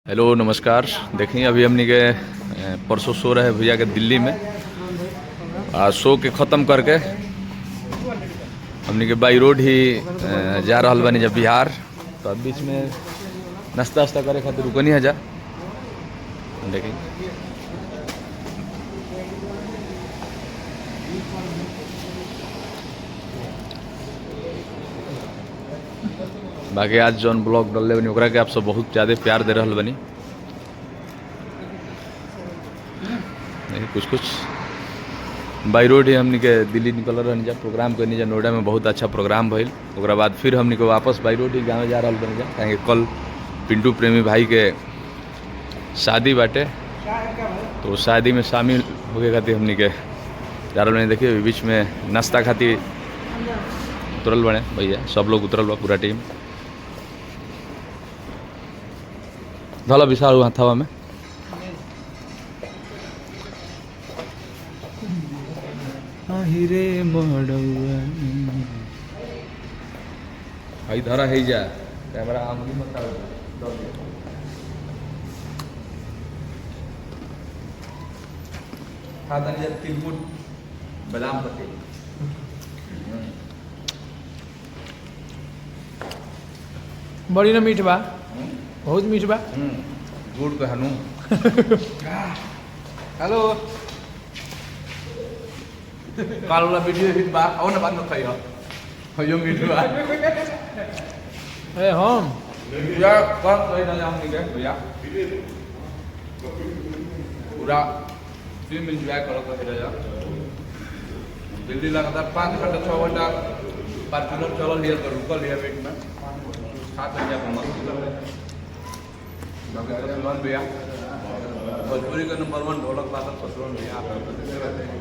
Hello नमस्कार। देखिए अभी हमने के परसों शो रहे भैया के दिल्ली में। शो के ख़त्म करके हमने के बाई रोड ही जा रहा बानी जब बिहार। तो अब बीच में नाश्ता वास्ता करे खातिर रुकनी है जा। देखिए बाकी आज जौन ब्लॉग डाले बनी ओकरा के आप सब बहुत ज़्यादा प्यार दे रहा बनी। कुछ बाई रोड ही हमने के दिल्ली निकल रही जा प्रोग्राम करनी जा। नोएडा में बहुत अच्छा प्रोग्राम भइल। ओकरा बाद फिर हमने को वापस बाई रोड ही गाँव जा रहा बनी जा, कहेंगे कल पिंटू प्रेमी भाई के शादी बाटे। तो शादी में शामिल होके खातिर हमने के जा रहा बनी। देखिए बीच में नाश्ता खातिर उतरल बने भैया, सब लोग उतरल बा, पूरा टीम धला विशाल हुआ था में। हिरे भाई धरा है जा कैमरा आमली मत खाता नहीं तिलमुट बादाम पत्ते बड़ी ना मीठ बा, बहुत मीठ बा। गुड़ के हनु हेलो काल वाला वीडियो हिट बा और ना बात न खाइयो यो मीठ बा। ए हम भैया कब कोई ना हम निके भैया पूरा फिल्म एंजॉय करो तो हेरा जा। दिल्ली लगातार 5 घंटा 6 घंटा पार्किंग चलल लिया तो रुकल लिया वेट में 7 घंटा हम बाकी ससुराल भैया भोजपुरी का नंबर 1 ढोलक वादक ससुराल भैया आप देखते रहते हैं।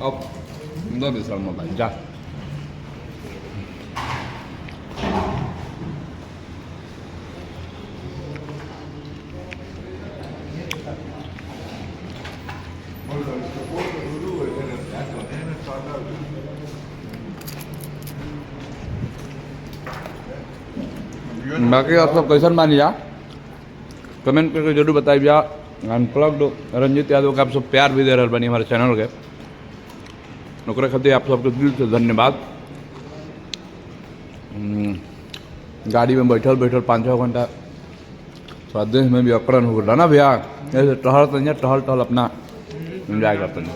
अब दो बिसर मोबाइल जा बाकी आप सब कैसन मानी जा कमेंट करके जरूर बताइए। अनप्लग्ड रंजीत यादव का आप सब प्यार भी दे रहे बनी हमारे चैनल के, ओकरे खातिर आप सबके दिल से धन्यवाद। गाड़ी में बैठल बैठल 5-6 घंटा थोड़ा देश में भी अकड़न हो गया ना भैया। ऐसे टहल टहल अपना एंजॉय करते हैं।